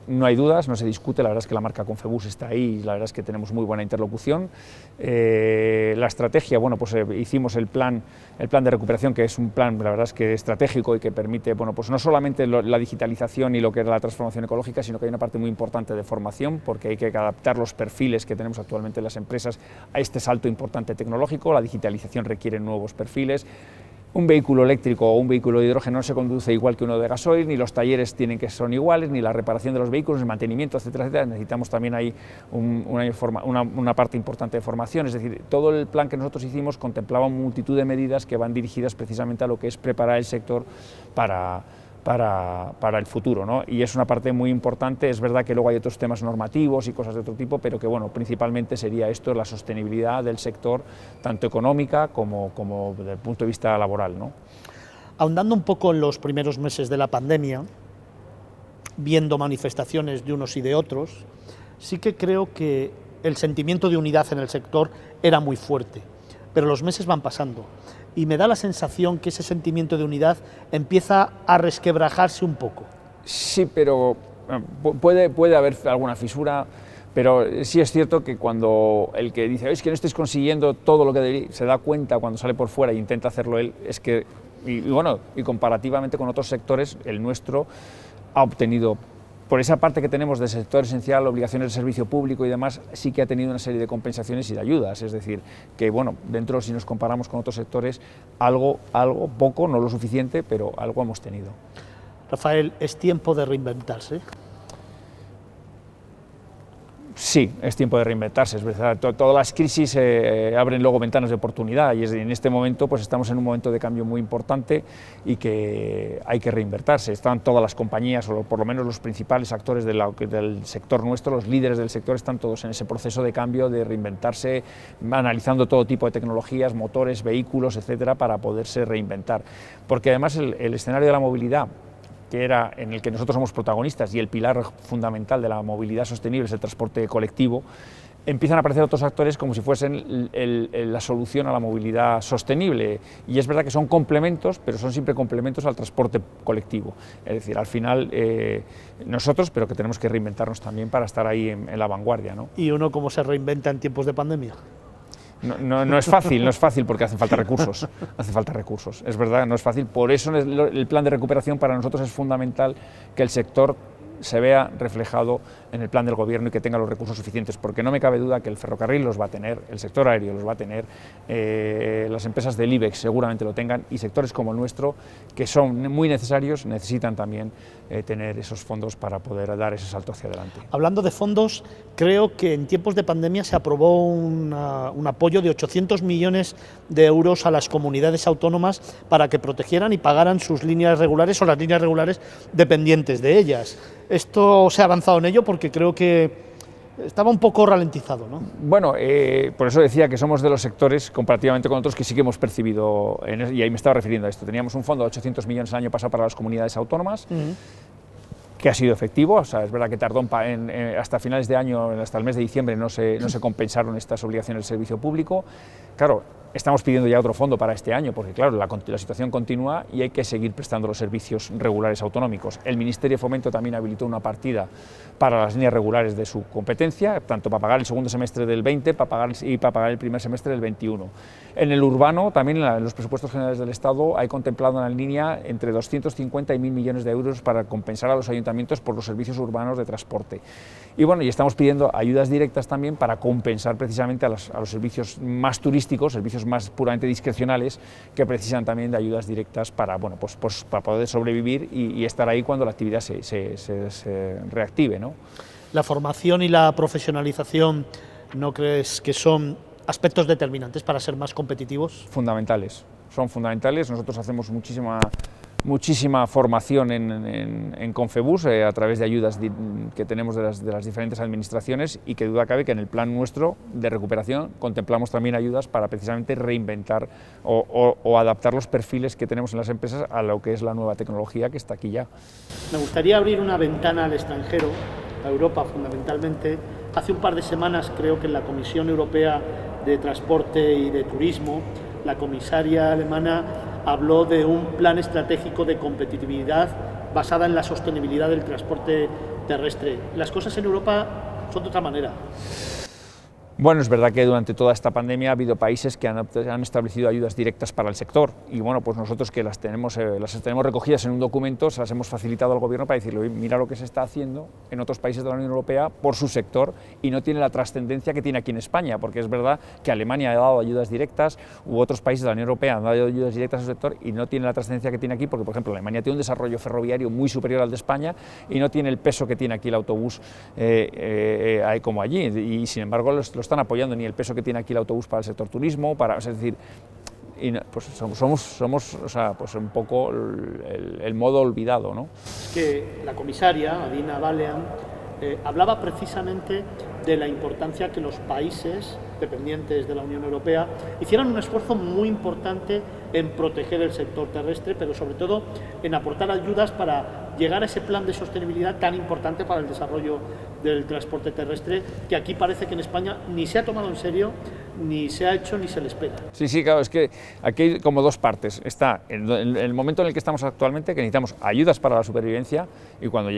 no hay dudas, no se discute. La verdad es que la marca Confebus está ahí y la verdad es que tenemos muy buena interlocución. La estrategia, bueno, pues hicimos el plan de recuperación, que es un plan, la verdad es que estratégico y que permite, bueno, pues no solamente la digitalización y lo que es la transformación ecológica, sino que hay una parte muy importante de formación, porque hay que adaptar los perfiles que tenemos actualmente en las empresas a este salto importante tecnológico. La digitalización requiere nuevos perfiles. Un vehículo eléctrico o un vehículo de hidrógeno no se conduce igual que uno de gasoil, ni los talleres son iguales, ni la reparación de los vehículos, el mantenimiento, etcétera, etcétera. Necesitamos también ahí una parte importante de formación. Es decir, todo el plan que nosotros hicimos contemplaba una multitud de medidas que van dirigidas precisamente a lo que es preparar el sector para el futuro, ¿no? Y es una parte muy importante. Es verdad que luego hay otros temas normativos y cosas de otro tipo, pero que bueno, principalmente sería esto, la sostenibilidad del sector, tanto económica como desde el punto de vista laboral, ¿no? Ahondando un poco en los primeros meses de la pandemia, viendo manifestaciones de unos y de otros, sí que creo que el sentimiento de unidad en el sector era muy fuerte, pero los meses van pasando y me da la sensación que ese sentimiento de unidad empieza a resquebrajarse un poco. Sí, pero puede haber alguna fisura, pero sí es cierto que cuando el que dice es que no estáis consiguiendo todo lo que debería, se da cuenta cuando sale por fuera e intenta hacerlo él, es que, y comparativamente con otros sectores, el nuestro ha obtenido, por esa parte que tenemos del sector esencial, obligaciones de servicio público y demás, sí que ha tenido una serie de compensaciones y de ayudas. Es decir, que bueno, dentro, si nos comparamos con otros sectores, algo, poco, no lo suficiente, pero algo hemos tenido. Rafael, ¿es tiempo de reinventarse? Sí, es tiempo de reinventarse, es verdad. Todas las crisis abren luego ventanas de oportunidad y en este momento pues estamos en un momento de cambio muy importante y que hay que reinventarse. Están todas las compañías, o por lo menos los principales actores del sector nuestro, los líderes del sector, están todos en ese proceso de cambio, de reinventarse, analizando todo tipo de tecnologías, motores, vehículos, etcétera, para poderse reinventar. Porque además el escenario de la movilidad, que era en el que nosotros somos protagonistas y el pilar fundamental de la movilidad sostenible es el transporte colectivo, empiezan a aparecer otros actores como si fuesen la solución a la movilidad sostenible. Y es verdad que son complementos, pero son siempre complementos al transporte colectivo. Es decir, al final nosotros, pero que tenemos que reinventarnos también para estar ahí en la vanguardia, ¿no? ¿Y uno cómo se reinventa en tiempos de pandemia? No es fácil porque hacen falta recursos, es verdad, no es fácil. Por eso el plan de recuperación para nosotros es fundamental que el sector se vea reflejado en el plan del gobierno y que tenga los recursos suficientes, porque no me cabe duda que el ferrocarril los va a tener, el sector aéreo los va a tener, las empresas del IBEX seguramente lo tengan, y sectores como el nuestro, que son muy necesarios, necesitan también tener esos fondos para poder dar ese salto hacia adelante. Hablando de fondos, creo que en tiempos de pandemia se aprobó un apoyo de 800 millones de euros a las comunidades autónomas para que protegieran y pagaran sus líneas regulares o las líneas regulares dependientes de ellas. Esto se ha avanzado en ello porque creo que estaba un poco ralentizado, ¿no? Bueno, por eso decía que somos de los sectores, comparativamente con otros, que sí que hemos percibido, y ahí me estaba refiriendo a esto. Teníamos un fondo de 800 millones el año pasado para las comunidades autónomas, que ha sido efectivo. O sea, es verdad que tardó hasta finales de año, hasta el mes de diciembre, no se compensaron estas obligaciones del servicio público. Claro, estamos pidiendo ya otro fondo para este año, porque claro, la situación continúa y hay que seguir prestando los servicios regulares autonómicos. El Ministerio de Fomento también habilitó una partida para las líneas regulares de su competencia, tanto para pagar el segundo semestre del 20 para pagar el primer semestre del 21. En el urbano, también en los presupuestos generales del Estado, hay contemplado una línea entre 250 y 1.000 millones de euros para compensar a los ayuntamientos por los servicios urbanos de transporte. Y bueno, y estamos pidiendo ayudas directas también para compensar precisamente a los servicios más turísticos, servicios más puramente discrecionales, que precisan también de ayudas directas para, bueno, pues para poder sobrevivir y estar ahí cuando la actividad se reactive, ¿no? La formación y la profesionalización, ¿no crees que son aspectos determinantes para ser más competitivos? Fundamentales, son fundamentales. Nosotros hacemos muchísima muchísima formación en Confebus a través de ayudas que tenemos de las diferentes administraciones, y que duda cabe que en el plan nuestro de recuperación contemplamos también ayudas para precisamente reinventar o adaptar los perfiles que tenemos en las empresas a lo que es la nueva tecnología que está aquí ya. Me gustaría abrir una ventana al extranjero, a Europa fundamentalmente. Hace un par de semanas creo que en la Comisión Europea de Transporte y de Turismo, la comisaria alemana habló de un plan estratégico de competitividad basada en la sostenibilidad del transporte terrestre. Las cosas en Europa son de otra manera. Bueno, es verdad que durante toda esta pandemia ha habido países que han establecido ayudas directas para el sector, y bueno, pues nosotros que las tenemos recogidas en un documento, se las hemos facilitado al gobierno para decirle: mira lo que se está haciendo en otros países de la Unión Europea por su sector, y no tiene la trascendencia que tiene aquí en España, porque es verdad que Alemania ha dado ayudas directas, u otros países de la Unión Europea han dado ayudas directas a su sector, y no tiene la trascendencia que tiene aquí, porque por ejemplo Alemania tiene un desarrollo ferroviario muy superior al de España y no tiene el peso que tiene aquí el autobús como allí, y sin embargo lo están apoyando, ni el peso que tiene aquí el autobús para el sector turismo, es decir, pues somos o sea, pues un poco el modo olvidado, ¿no? Es que la comisaria Adina Vălean hablaba precisamente de la importancia que los países dependientes de la Unión Europea hicieran un esfuerzo muy importante en proteger el sector terrestre, pero sobre todo en aportar ayudas para llegar a ese plan de sostenibilidad tan importante para el desarrollo del transporte terrestre, que aquí parece que en España ni se ha tomado en serio, ni se ha hecho, ni se le espera. Sí, claro, es que aquí hay como dos partes. Está el momento en el que estamos actualmente, que necesitamos ayudas para la supervivencia, y cuando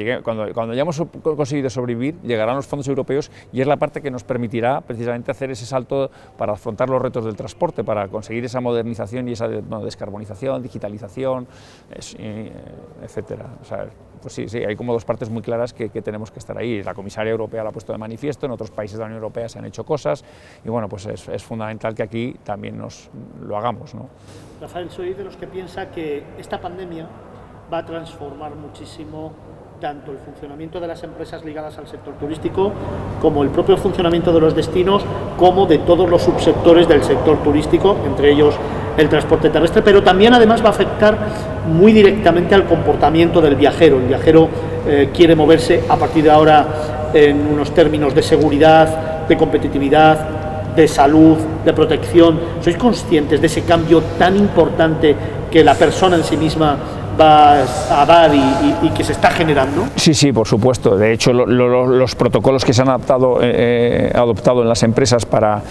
hayamos conseguido sobrevivir, llegarán los fondos europeos, y es la parte que nos permitirá precisamente hacer ese salto para afrontar los retos del transporte, para conseguir esa modernización y esa descarbonización, digitalización, etcétera. O sea, pues sí, hay como dos partes muy claras que tenemos que estar ahí. La comisaria europea lo ha puesto de manifiesto, en otros países de la Unión Europea se han hecho cosas, y bueno, pues es fundamental que aquí también lo hagamos, ¿no? Rafael, soy de los que piensa que esta pandemia va a transformar muchísimo tanto el funcionamiento de las empresas ligadas al sector turístico, como el propio funcionamiento de los destinos, como de todos los subsectores del sector turístico, entre ellos el transporte terrestre, pero también además va a afectar muy directamente al comportamiento del viajero. El viajero quiere moverse a partir de ahora en unos términos de seguridad, de competitividad, de salud, de protección. ¿Sois conscientes de ese cambio tan importante que la persona en sí misma va a dar y que se está generando? Sí, por supuesto. De hecho, los protocolos que se han adoptado en las empresas para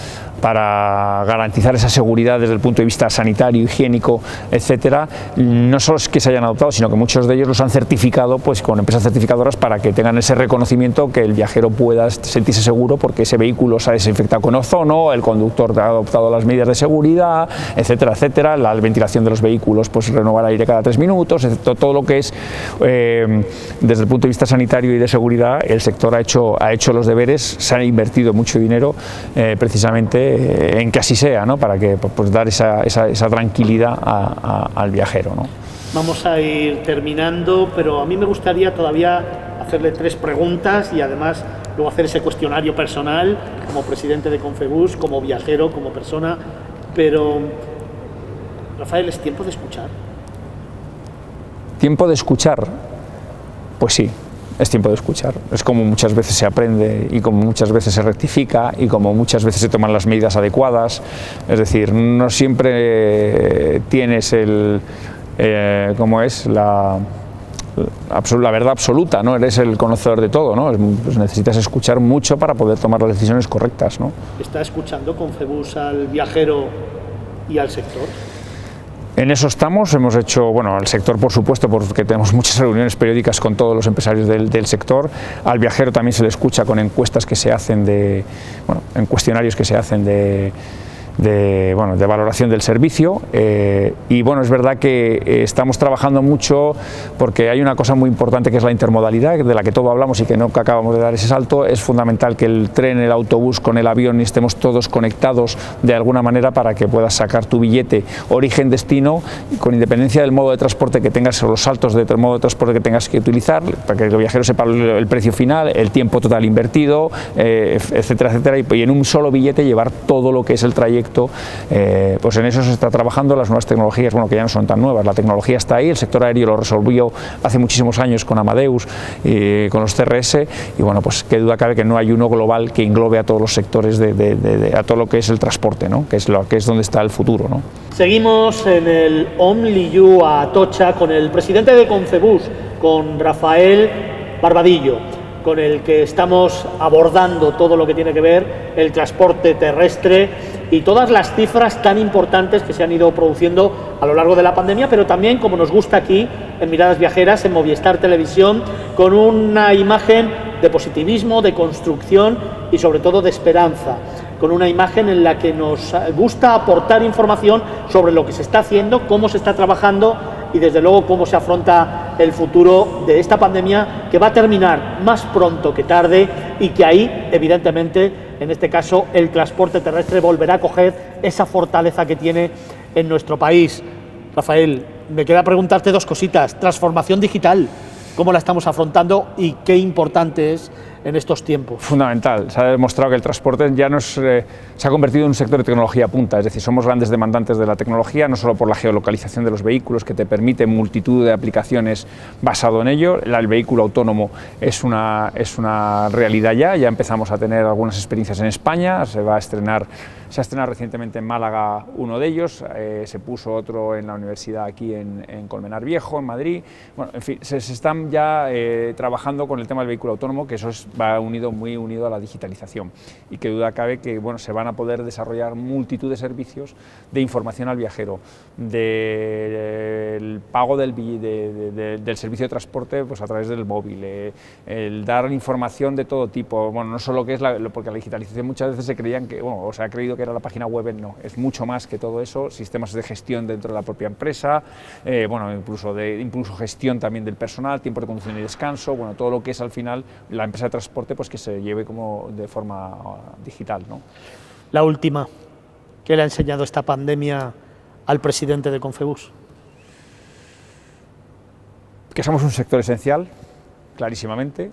garantizar esa seguridad desde el punto de vista sanitario, higiénico, etcétera, no solo es que se hayan adoptado, sino que muchos de ellos los han certificado, pues con empresas certificadoras, para que tengan ese reconocimiento, que el viajero pueda sentirse seguro porque ese vehículo se ha desinfectado con ozono, el conductor ha adoptado las medidas de seguridad, etcétera, la ventilación de los vehículos, pues renovar aire cada 3 minutos, todo lo que es desde el punto de vista sanitario y de seguridad. El sector ha hecho los deberes, se ha invertido mucho dinero precisamente en que así sea, ¿no? Para que pues dar esa tranquilidad al viajero, ¿no? Vamos a ir terminando, pero a mí me gustaría todavía hacerle 3 preguntas y además luego hacer ese cuestionario personal como presidente de Confebus, como viajero, como persona. Pero, Rafael, ¿es tiempo de escuchar? ¿Tiempo de escuchar? Pues sí, es tiempo de escuchar. Es como muchas veces se aprende, y como muchas veces se rectifica, y como muchas veces se toman las medidas adecuadas. Es decir, no siempre tienes la verdad absoluta, ¿no? Eres el conocedor de todo, ¿no? Pues necesitas escuchar mucho para poder tomar las decisiones correctas, ¿no? ¿Está escuchando Confebus al viajero y al sector? En eso estamos, hemos hecho, bueno, al sector por supuesto, porque tenemos muchas reuniones periódicas con todos los empresarios del sector. Al viajero también se le escucha con encuestas que se hacen en cuestionarios que se hacen de valoración del servicio, y bueno, es verdad que estamos trabajando mucho porque hay una cosa muy importante que es la intermodalidad, de la que todos hablamos y que no acabamos de dar ese salto. Es fundamental que el tren, el autobús con el avión estemos todos conectados de alguna manera para que puedas sacar tu billete origen-destino, con independencia del modo de transporte que tengas o los saltos de modo de transporte que tengas que utilizar, para que el viajero sepa el precio final, el tiempo total invertido, etcétera, y en un solo billete llevar todo lo que es el trayecto proyecto, pues en eso se está trabajando. Las nuevas tecnologías, bueno, que ya no son tan nuevas, la tecnología está ahí, el sector aéreo lo resolvió hace muchísimos años con Amadeus y con los CRS, y bueno, pues qué duda cabe que no hay uno global que englobe a todos los sectores, a todo lo que es el transporte, ¿no? Que es donde está el futuro, ¿no? Seguimos en el Only You a Atocha con el presidente de Concebus, con Rafael Barbadillo, con el que estamos abordando todo lo que tiene que ver el transporte terrestre y todas las cifras tan importantes que se han ido produciendo a lo largo de la pandemia, pero también, como nos gusta aquí en Miradas Viajeras, en Movistar Televisión, con una imagen de positivismo, de construcción y sobre todo de esperanza, con una imagen en la que nos gusta aportar información sobre lo que se está haciendo, cómo se está trabajando y desde luego cómo se afronta el futuro de esta pandemia, que va a terminar más pronto que tarde y que ahí, evidentemente, en este caso, el transporte terrestre volverá a coger esa fortaleza que tiene en nuestro país. Rafael, me queda preguntarte dos cositas. Transformación digital, ¿cómo la estamos afrontando y qué importante es en estos tiempos? Fundamental. Se ha demostrado que el transporte ya se ha convertido en un sector de tecnología punta, es decir, somos grandes demandantes de la tecnología, no solo por la geolocalización de los vehículos, que te permite multitud de aplicaciones basado en ello. El vehículo autónomo es una realidad ya empezamos a tener algunas experiencias en España, se ha estrenado recientemente en Málaga uno de ellos, se puso otro en la universidad aquí en Colmenar Viejo, en Madrid. Bueno, en fin, se están ya trabajando con el tema del vehículo autónomo, que eso va muy unido a la digitalización, y que duda cabe que bueno, se van a poder desarrollar multitud de servicios de información al viajero, del pago del servicio de transporte pues a través del móvil, el dar información de todo tipo. Bueno, no solo que es porque la digitalización muchas veces se creían que, bueno, o se ha creído que era la página web, no, es mucho más que todo eso, sistemas de gestión dentro de la propia empresa, bueno, incluso gestión también del personal, tiempo de conducción y descanso, bueno, todo lo que es al final la empresa de transporte, pues que se lleve como de forma digital, ¿no? La última, ¿qué le ha enseñado esta pandemia al presidente de Concebus? Que somos un sector esencial, clarísimamente.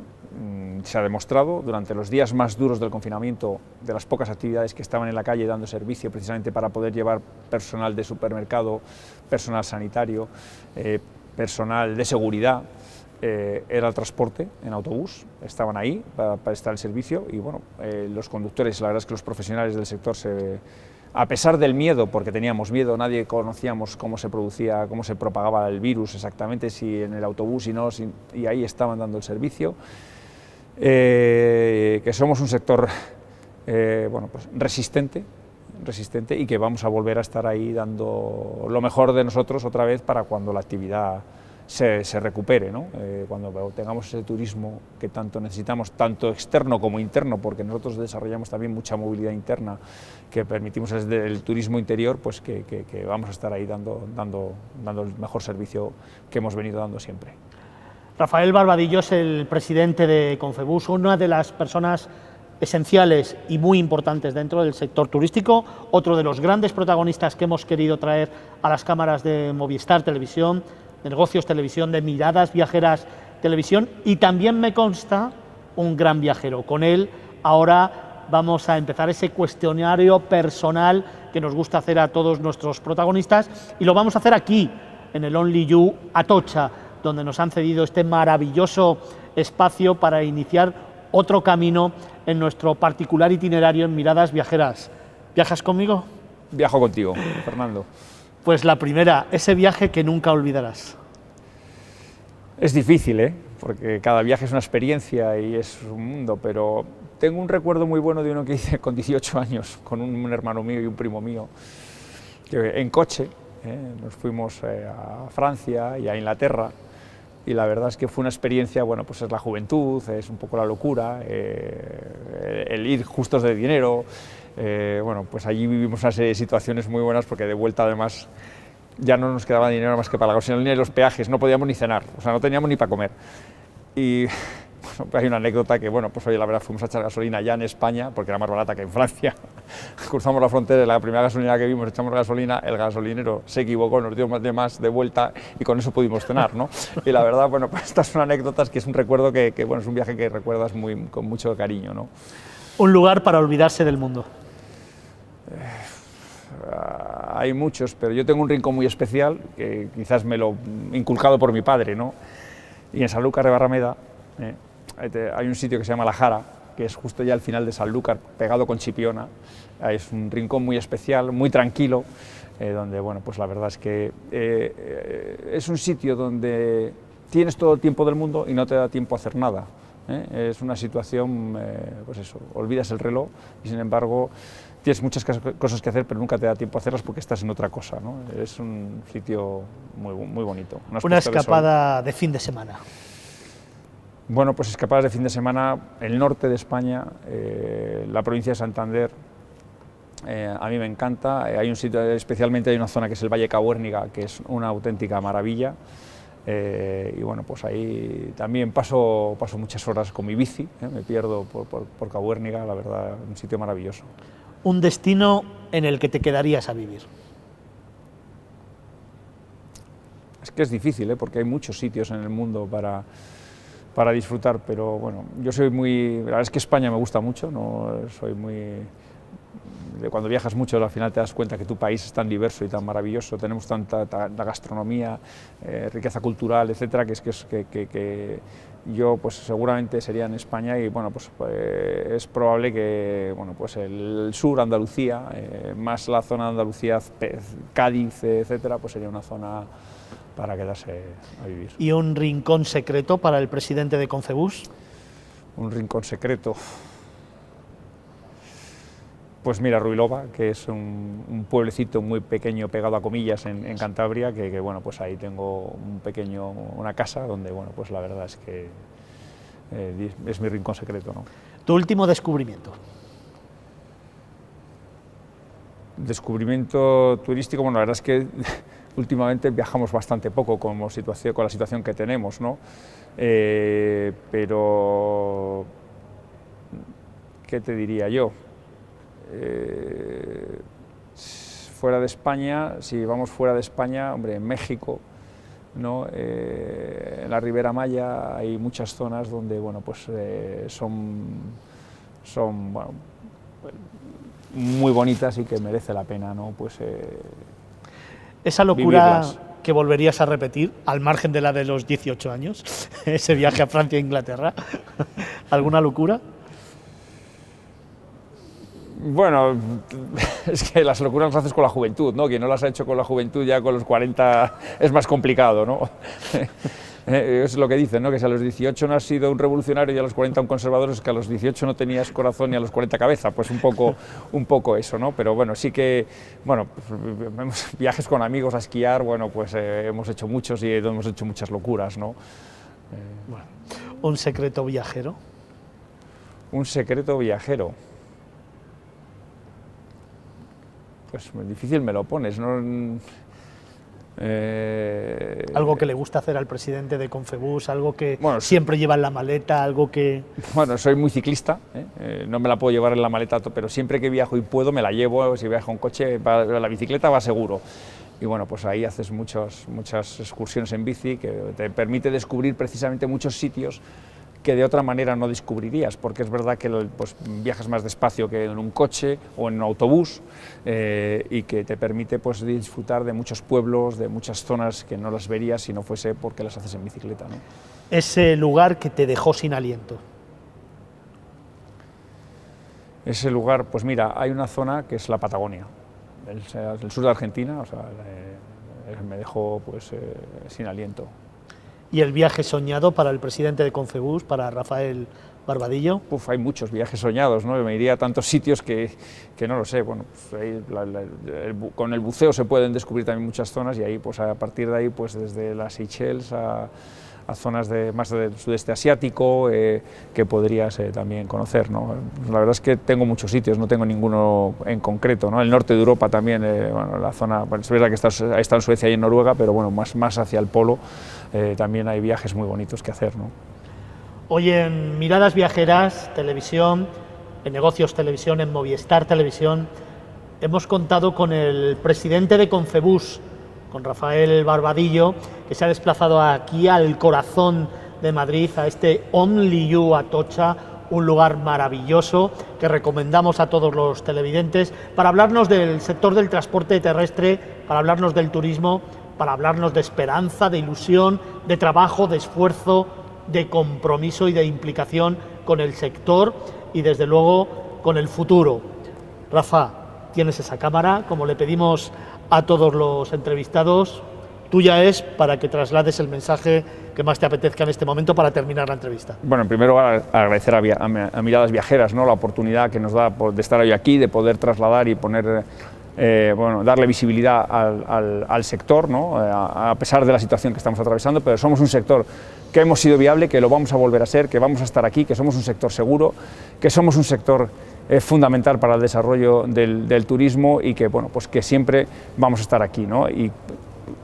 Se ha demostrado durante los días más duros del confinamiento, de las pocas actividades que estaban en la calle dando servicio precisamente para poder llevar personal de supermercado, personal sanitario, personal de seguridad, era el transporte en autobús, estaban ahí para prestar el servicio y bueno, los conductores, la verdad es que los profesionales del sector a pesar del miedo, porque teníamos miedo, nadie conocíamos cómo se producía, cómo se propagaba el virus exactamente, si en el autobús, y ahí estaban dando el servicio. Que somos un sector bueno, pues resistente y que vamos a volver a estar ahí dando lo mejor de nosotros otra vez para cuando la actividad se recupere, ¿no? Cuando tengamos ese turismo que tanto necesitamos, tanto externo como interno, porque nosotros desarrollamos también mucha movilidad interna que permitimos desde el turismo interior, pues que vamos a estar ahí dando el mejor servicio que hemos venido dando siempre. Rafael Barbadillo es el presidente de Concebus, una de las personas esenciales y muy importantes dentro del sector turístico, otro de los grandes protagonistas que hemos querido traer a las cámaras de Movistar Televisión, de Negocios Televisión, de Miradas Viajeras Televisión, y también me consta un gran viajero. Con él ahora vamos a empezar ese cuestionario personal que nos gusta hacer a todos nuestros protagonistas, y lo vamos a hacer aquí, en el Only You Atocha, donde nos han cedido este maravilloso espacio para iniciar otro camino en nuestro particular itinerario en Miradas Viajeras. ¿Viajas conmigo? Viajo contigo, Fernando. Pues la primera, ese viaje que nunca olvidarás. Es difícil, porque cada viaje es una experiencia y es un mundo, pero tengo un recuerdo muy bueno de uno que hice con 18 años, con un hermano mío y un primo mío, que en coche nos fuimos a Francia y a Inglaterra, y la verdad es que fue una experiencia, bueno, pues es la juventud, es un poco la locura, el ir justos de dinero, bueno, pues allí vivimos una serie de situaciones muy buenas, porque de vuelta además ya no nos quedaba dinero más que para la gasolina y los peajes, no podíamos ni cenar, o sea, no teníamos ni para comer. Y bueno, hay una anécdota que, bueno, pues oye, la verdad fuimos a echar gasolina ya en España, porque era más barata que en Francia. Cruzamos la frontera, la primera gasolina que vimos, echamos gasolina, el gasolinero se equivocó, nos dio más de vuelta y con eso pudimos cenar, ¿no? Y la verdad, bueno, pues estas son anécdotas que es un recuerdo que bueno, es un viaje que recuerdas con mucho cariño, ¿no? Un lugar para olvidarse del mundo. hay muchos, pero yo tengo un rincón muy especial, que quizás me lo inculcado por mi padre, ¿no? Y en Sanlúcar de Barrameda hay un sitio que se llama La Jara, que es justo ya al final de Sanlúcar, pegado con Chipiona. Es un rincón muy especial, muy tranquilo, donde, bueno, pues la verdad es que es un sitio donde tienes todo el tiempo del mundo y no te da tiempo a hacer nada. Es una situación, pues eso, olvidas el reloj y sin embargo tienes muchas cosas que hacer, pero nunca te da tiempo a hacerlas porque estás en otra cosa, ¿no? Es un sitio muy bonito. Una escapada de fin de semana. Bueno, pues escapadas de fin de semana, el norte de España, la provincia de Santander, a mí me encanta. Hay un sitio, especialmente hay una zona que es el Valle Cabuérniga, que es una auténtica maravilla. Y bueno, pues ahí también paso muchas horas con mi bici, me pierdo por Cabuérniga, la verdad, un sitio maravilloso. Un destino en el que te quedarías a vivir. Es que es difícil, porque hay muchos sitios en el mundo para disfrutar, pero bueno, yo soy muy... La verdad es que España me gusta mucho, no soy muy... Cuando viajas mucho, al final te das cuenta que tu país es tan diverso y tan maravilloso, tenemos tanta gastronomía, riqueza cultural, etcétera, que yo pues seguramente sería en España y bueno, pues es probable que bueno, pues el sur, Andalucía, más la zona de Andalucía, Cádiz, etcétera, pues sería una zona para quedarse a vivir. ¿Y un rincón secreto para el presidente de Concebus? Un rincón secreto. Pues mira, Ruilova, que es un pueblecito muy pequeño pegado a Comillas en Cantabria, que bueno, pues ahí tengo una casa donde bueno, pues la verdad es que es mi rincón secreto, ¿no? ¿Tu último descubrimiento? Descubrimiento turístico, bueno, la verdad es que últimamente viajamos bastante poco con la situación que tenemos, ¿no? Pero, ¿qué te diría yo? Fuera de España, si vamos fuera de España, hombre, en México, ¿no? En la Ribera Maya hay muchas zonas donde bueno, pues, son bueno, muy bonitas y que merece la pena, ¿no? Pues, esa locura vivirlas. Que volverías a repetir, al margen de la de los 18 años, ese viaje a Francia e Inglaterra, ¿alguna locura? Bueno, es que las locuras las haces con la juventud, ¿no? Quien no las ha hecho con la juventud ya con los 40 es más complicado, ¿no? Es lo que dicen, ¿no? Que si a los 18 no has sido un revolucionario y a los 40 un conservador, es que a los 18 no tenías corazón y a los 40 cabeza, pues un poco eso, ¿no? Pero bueno, sí que, bueno, pues, viajes con amigos a esquiar, bueno, pues hemos hecho muchos y hemos hecho muchas locuras, ¿no? Bueno, ¿un secreto viajero? Un secreto viajero. Pues difícil me lo pones, ¿no? Algo que le gusta hacer al presidente de Concebus, algo que bueno, siempre lleva en la maleta, algo que... Bueno, soy muy ciclista, no me la puedo llevar en la maleta, pero siempre que viajo y puedo me la llevo, si viajo en coche, la bicicleta va seguro. Y bueno, pues ahí haces muchas excursiones en bici que te permite descubrir precisamente muchos sitios que de otra manera no descubrirías, porque es verdad que pues, viajas más despacio que en un coche o en un autobús y que te permite pues, disfrutar de muchos pueblos, de muchas zonas que no las verías si no fuese porque las haces en bicicleta, ¿no? Ese lugar que te dejó sin aliento. Ese lugar, pues mira, hay una zona que es la Patagonia, el sur de Argentina, o sea, me dejó pues, sin aliento. ¿Y el viaje soñado para el presidente de Concebus, para Rafael Barbadillo? Hay muchos viajes soñados, ¿no? Me iría a tantos sitios que no lo sé. Bueno, pues ahí con el buceo se pueden descubrir también muchas zonas y ahí, pues a partir de ahí, pues desde las Seychelles a zonas más del sudeste asiático que podrías también conocer, ¿no? La verdad es que tengo muchos sitios, no tengo ninguno en concreto, ¿no? El norte de Europa también, bueno, la zona, bueno, es verdad que está en Suecia y en Noruega, pero bueno, más hacia el polo también hay viajes muy bonitos que hacer, ¿no? Hoy en Miradas Viajeras, televisión, en Negocios Televisión, en Movistar Televisión, hemos contado con el presidente de Concebus, con Rafael Barbadillo, que se ha desplazado aquí al corazón de Madrid, a este Only You Atocha, un lugar maravilloso que recomendamos a todos los televidentes para hablarnos del sector del transporte terrestre, para hablarnos del turismo, para hablarnos de esperanza, de ilusión, de trabajo, de esfuerzo, de compromiso y de implicación con el sector y desde luego con el futuro. Rafa, tienes esa cámara, como le pedimos a todos los entrevistados, tuya es para que traslades el mensaje que más te apetezca en este momento para terminar la entrevista. Bueno, en primer lugar agradecer a Miradas Viajeras, ¿no?, la oportunidad que nos da de estar hoy aquí, de poder trasladar y poner, darle visibilidad al sector, ¿no?, a pesar de la situación que estamos atravesando, pero somos un sector que hemos sido viable, que lo vamos a volver a ser, que vamos a estar aquí, que somos un sector seguro, que somos un sector fundamental para el desarrollo del turismo y que, bueno, pues que siempre vamos a estar aquí, ¿no? Y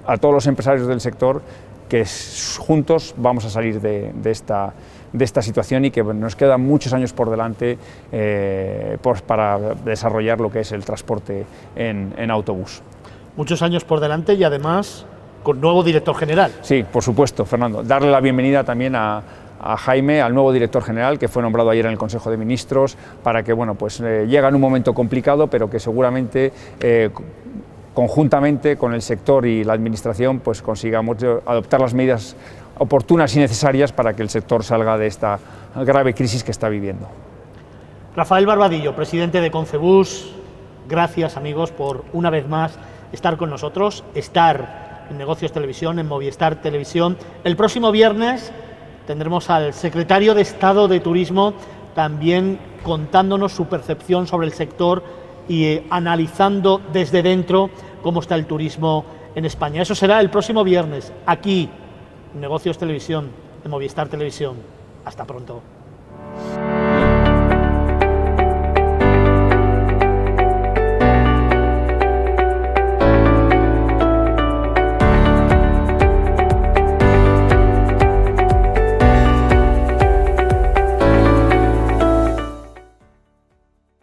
a todos los empresarios del sector que juntos vamos a salir de esta situación y que nos quedan muchos años por delante para desarrollar lo que es el transporte en autobús. Muchos años por delante y además con nuevo director general. Sí, por supuesto, Fernando. Darle la bienvenida también a Jaime, al nuevo director general que fue nombrado ayer en el Consejo de Ministros, para que, bueno, pues llega en un momento complicado, pero que seguramente conjuntamente con el sector y la administración pues consigamos adoptar las medidas oportunas y necesarias para que el sector salga de esta grave crisis que está viviendo. Rafael Barbadillo, presidente de Concebus, gracias amigos por una vez más estar con nosotros, estar en Negocios Televisión, en Movistar Televisión. El próximo viernes tendremos al secretario de Estado de Turismo también contándonos su percepción sobre el sector y analizando desde dentro cómo está el turismo en España. Eso será el próximo viernes, aquí, en Negocios Televisión, en Movistar Televisión. Hasta pronto.